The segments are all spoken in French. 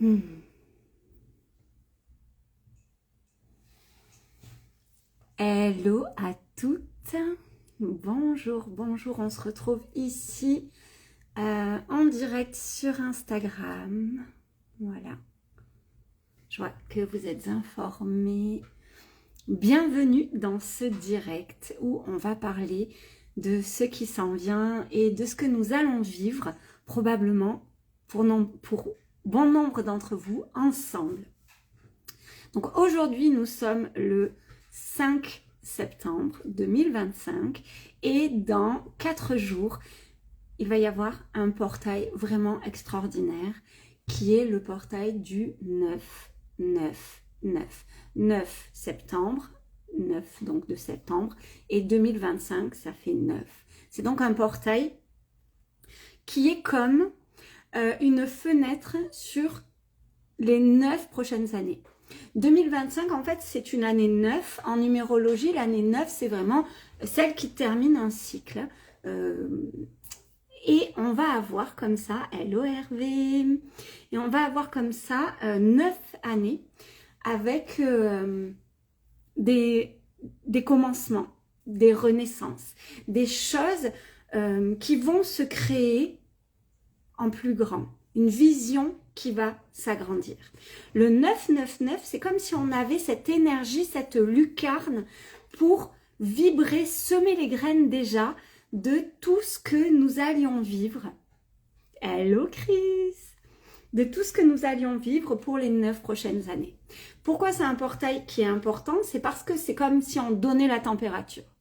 Hmm. Hello à toutes. Bonjour, bonjour. On se retrouve ici en direct sur Instagram. Voilà. Je vois que vous êtes informés. Bienvenue dans ce direct où on va parler de ce qui s'en vient et de ce que nous allons vivre probablement pour bon nombre d'entre vous ensemble. Donc aujourd'hui, nous sommes le 5 septembre 2025 et dans 4 jours, il va y avoir un portail vraiment extraordinaire qui est le portail du 9 septembre, 9 donc de septembre, et 2025, ça fait 9. C'est donc un portail qui est comme une fenêtre sur les 9 prochaines années. 2025, en fait, c'est une année 9. En numérologie, l'année 9, c'est vraiment celle qui termine un cycle. Et on va avoir comme ça, hello Hervé, et on va avoir comme ça 9 années avec des commencements, des renaissances, des choses qui vont se créer en plus grand, une vision qui va s'agrandir. Le 999, c'est comme si on avait cette énergie, cette lucarne pour vibrer, semer les graines déjà de tout ce que nous allions vivre. Hello Chris! De tout ce que nous allions vivre pour les 9 prochaines années. Pourquoi c'est un portail qui est important? C'est parce que c'est comme si on donnait la température.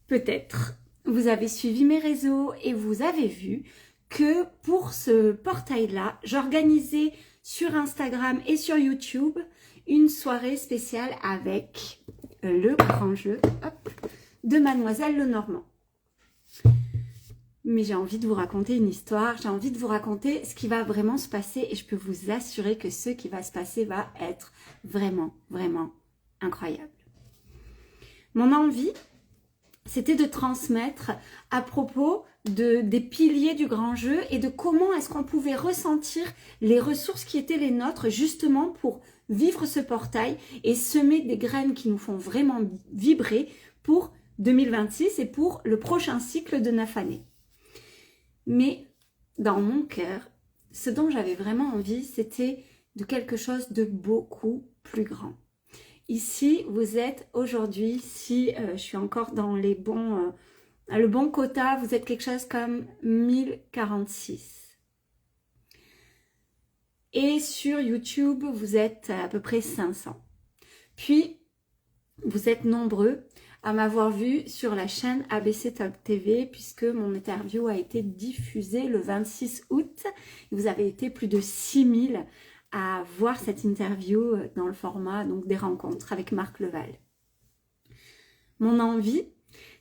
Peut-être vous avez suivi mes réseaux et vous avez vu que pour ce portail-là, j'organisais sur Instagram et sur YouTube une soirée spéciale avec le grand jeu de Mademoiselle Lenormand. Mais j'ai envie de vous raconter une histoire, j'ai envie de vous raconter ce qui va vraiment se passer et je peux vous assurer que ce qui va se passer va être vraiment, vraiment incroyable. Mon envie, c'était de transmettre à propos des piliers du grand jeu et de comment est-ce qu'on pouvait ressentir les ressources qui étaient les nôtres justement pour vivre ce portail et semer des graines qui nous font vraiment vibrer pour 2026 et pour le prochain cycle de 9 années. Mais dans mon cœur, ce dont j'avais vraiment envie, c'était de quelque chose de beaucoup plus grand. Ici, vous êtes aujourd'hui, si je suis encore dans le bon quota, vous êtes quelque chose comme 1046. Et sur YouTube, vous êtes à peu près 500. Puis, vous êtes nombreux à m'avoir vu sur la chaîne ABC Talk TV puisque mon interview a été diffusée le 26 août. Vous avez été plus de 6000 à voir cette interview dans le format donc des rencontres avec Marc Leval. Mon envie,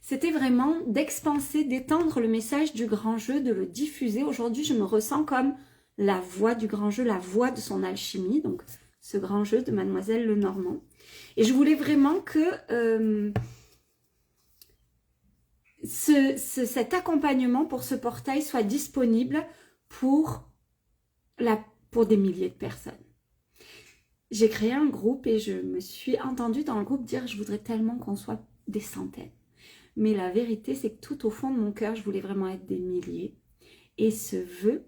c'était vraiment d'expanser, d'étendre le message du grand jeu, de le diffuser. Aujourd'hui, je me ressens comme la voix du grand jeu, la voix de son alchimie, donc ce grand jeu de Mademoiselle Lenormand. Et je voulais vraiment que cet accompagnement pour ce portail soit disponible pour des milliers de personnes. J'ai créé un groupe et je me suis entendue dans le groupe dire je voudrais tellement qu'on soit des centaines. Mais la vérité, c'est que tout au fond de mon cœur, je voulais vraiment être des milliers. Et ce vœu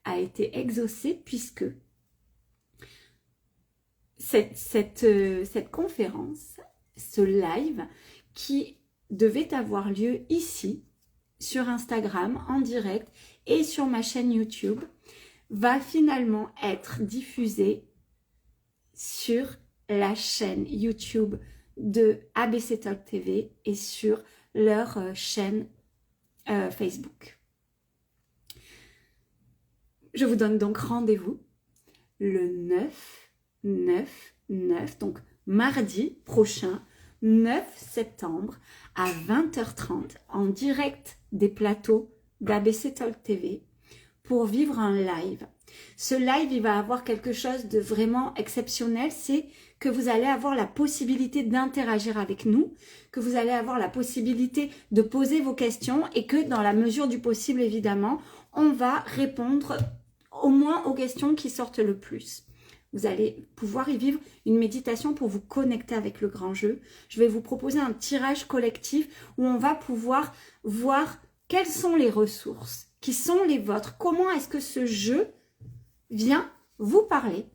a été exaucé puisque cette conférence, ce live qui devait avoir lieu ici, sur Instagram, en direct et sur ma chaîne YouTube, va finalement être diffusé sur la chaîne YouTube de ABC Talk TV et sur leur chaîne Facebook. Je vous donne donc rendez-vous le 9, donc mardi prochain, 9 septembre à 20h30 en direct des plateaux d'ABC Talk TV pour vivre un live. Ce live, il va avoir quelque chose de vraiment exceptionnel, c'est que vous allez avoir la possibilité d'interagir avec nous, que vous allez avoir la possibilité de poser vos questions et que dans la mesure du possible, évidemment, on va répondre au moins aux questions qui sortent le plus. Vous allez pouvoir y vivre une méditation pour vous connecter avec le grand jeu. Je vais vous proposer un tirage collectif où on va pouvoir voir quelles sont les ressources qui sont les vôtres. Comment est-ce que ce jeu vient vous parler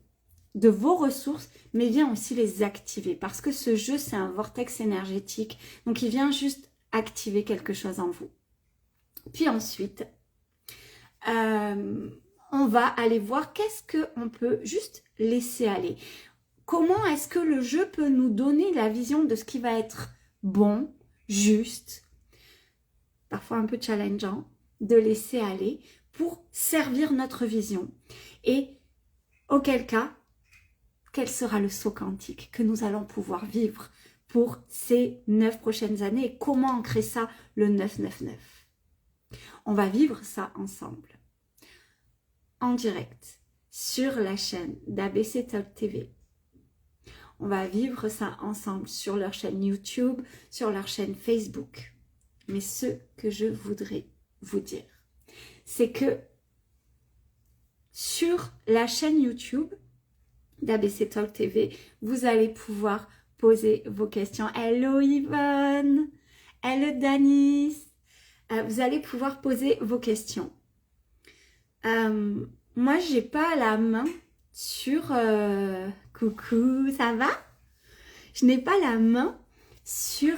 de vos ressources, mais vient aussi les activer. Parce que ce jeu, c'est un vortex énergétique. Donc, il vient juste activer quelque chose en vous. Puis ensuite, on va aller voir qu'est-ce qu'on peut juste laisser aller. Comment est-ce que le jeu peut nous donner la vision de ce qui va être bon, juste, parfois un peu challengeant, de laisser aller pour servir notre vision. Et auquel cas, quel sera le saut quantique que nous allons pouvoir vivre pour ces 9 prochaines années et comment ancrer ça le 999. On va vivre ça ensemble, en direct, sur la chaîne d'ABC Talk TV. On va vivre ça ensemble sur leur chaîne YouTube, sur leur chaîne Facebook. Mais ce que je voudrais vous dire, c'est que sur la chaîne YouTube d'ABC Talk TV, vous allez pouvoir poser vos questions. Hello Yvonne, hello Danis, vous allez pouvoir poser vos questions. Moi, j'ai pas la main sur... coucou, ça va? Je n'ai pas la main sur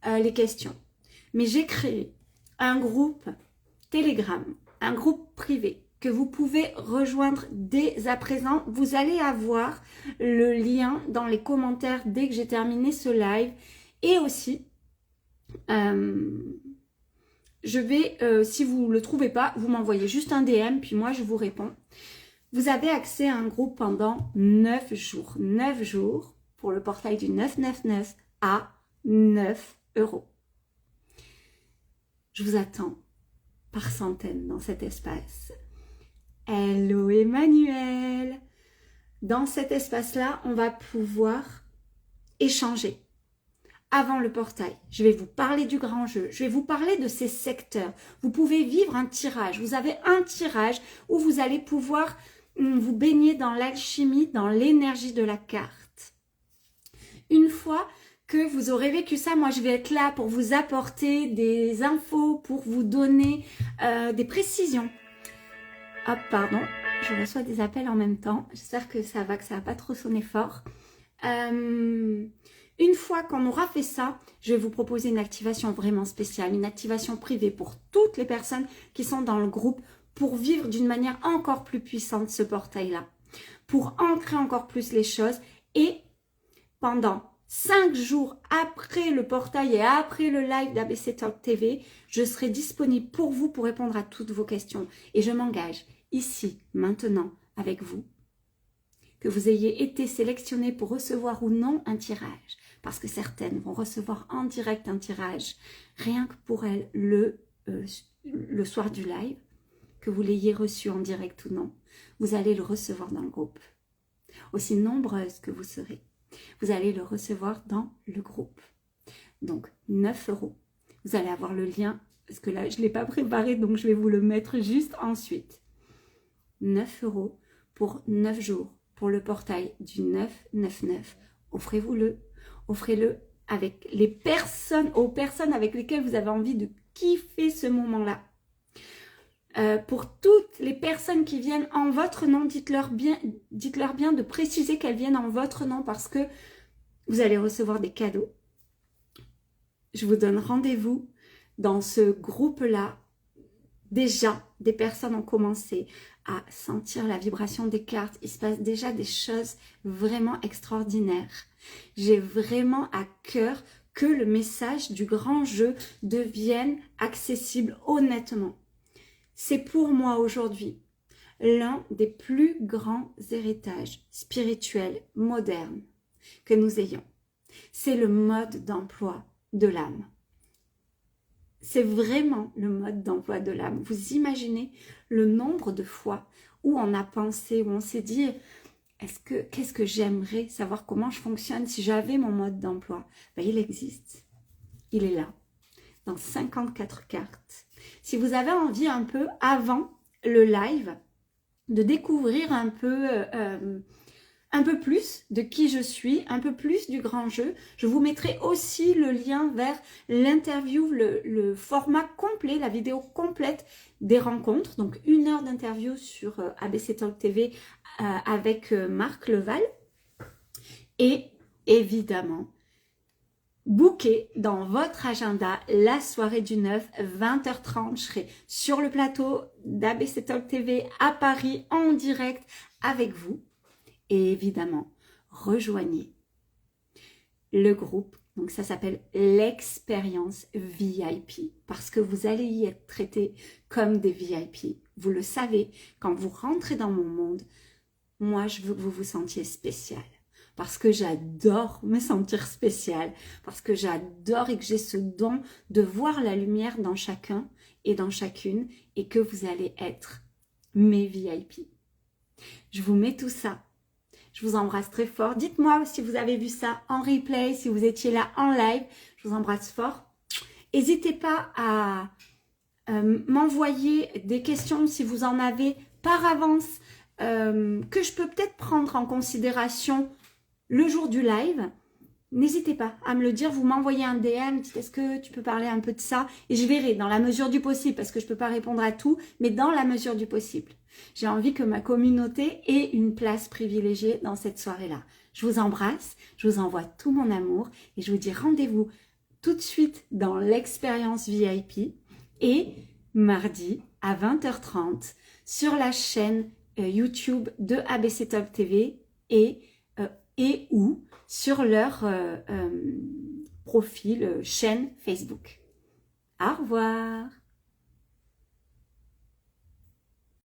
les questions. Mais j'ai créé un groupe Telegram, un groupe privé que vous pouvez rejoindre dès à présent. Vous allez avoir le lien dans les commentaires dès que j'ai terminé ce live. Et aussi, je vais, si vous ne le trouvez pas, vous m'envoyez juste un DM, puis moi je vous réponds. Vous avez accès à un groupe pendant 9 jours. 9 jours pour le portail du 999 à 9 €. Je vous attends par centaines dans cet espace. Hello Emmanuel! Dans cet espace-là, on va pouvoir échanger. Avant le portail, je vais vous parler du grand jeu, je vais vous parler de ces secteurs. Vous pouvez vivre un tirage. Vous avez un tirage où vous allez pouvoir vous baigner dans l'alchimie, dans l'énergie de la carte. Une fois que vous aurez vécu ça, moi je vais être là pour vous apporter des infos, pour vous donner des précisions. Hop, pardon, je reçois des appels en même temps. J'espère que ça va pas trop sonner fort. Une fois qu'on aura fait ça, je vais vous proposer une activation vraiment spéciale, une activation privée pour toutes les personnes qui sont dans le groupe pour vivre d'une manière encore plus puissante ce portail-là, pour ancrer encore plus les choses. Et pendant 5 jours après le portail et après le live d'ABC Talk TV, je serai disponible pour vous pour répondre à toutes vos questions. Et je m'engage ici, maintenant, avec vous, que vous ayez été sélectionné pour recevoir ou non un tirage. Parce que certaines vont recevoir en direct un tirage, rien que pour elles, le soir du live, que vous l'ayez reçu en direct ou non, vous allez le recevoir dans le groupe. Aussi nombreuses que vous serez, vous allez le recevoir dans le groupe. Donc, 9 €. Vous allez avoir le lien, parce que là, je ne l'ai pas préparé, donc je vais vous le mettre juste ensuite. 9 € pour 9 jours, pour le portail du 999. Offrez-vous-le. Offrez-le avec les personnes, aux personnes avec lesquelles vous avez envie de kiffer ce moment-là. Pour toutes les personnes qui viennent en votre nom, dites-leur bien de préciser qu'elles viennent en votre nom parce que vous allez recevoir des cadeaux. Je vous donne rendez-vous dans ce groupe-là. Déjà, des personnes ont commencé à sentir la vibration des cartes. Il se passe déjà des choses vraiment extraordinaires. J'ai vraiment à cœur que le message du grand jeu devienne accessible honnêtement. C'est pour moi aujourd'hui l'un des plus grands héritages spirituels modernes que nous ayons. C'est le mode d'emploi de l'âme. C'est vraiment le mode d'emploi de l'âme. Vous imaginez le nombre de fois où on a pensé, où on s'est dit qu'est-ce que j'aimerais savoir comment je fonctionne si j'avais mon mode d'emploi. Ben, il existe. Il est là. Dans 54 cartes. Si vous avez envie un peu, avant le live, de découvrir un peu plus de qui je suis, un peu plus du grand jeu. Je vous mettrai aussi le lien vers l'interview, le format complet, la vidéo complète des rencontres. Donc 1 heure d'interview sur ABC Talk TV avec Marc Leval. Et évidemment, bookez dans votre agenda la soirée du 9, 20h30. Je serai sur le plateau d'ABC Talk TV à Paris en direct avec vous. Et évidemment, rejoignez le groupe. Donc ça s'appelle l'expérience VIP parce que vous allez y être traités comme des VIP. Vous le savez, quand vous rentrez dans mon monde, moi je veux que vous vous sentiez spécial. Parce que j'adore me sentir spécial, parce que j'adore et que j'ai ce don de voir la lumière dans chacun et dans chacune et que vous allez être mes VIP. Je vous mets tout ça. Je vous embrasse très fort. Dites-moi si vous avez vu ça en replay, si vous étiez là en live. Je vous embrasse fort. N'hésitez pas à m'envoyer des questions si vous en avez par avance que je peux peut-être prendre en considération le jour du live. N'hésitez pas à me le dire, vous m'envoyez un DM, dites est-ce que tu peux parler un peu de ça et je verrai dans la mesure du possible parce que je ne peux pas répondre à tout, mais dans la mesure du possible. J'ai envie que ma communauté ait une place privilégiée dans cette soirée-là. Je vous embrasse, je vous envoie tout mon amour et je vous dis rendez-vous tout de suite dans l'expérience VIP et mardi à 20h30 sur la chaîne YouTube de ABC Talk TV et ou sur leur profil chaîne Facebook. Au revoir.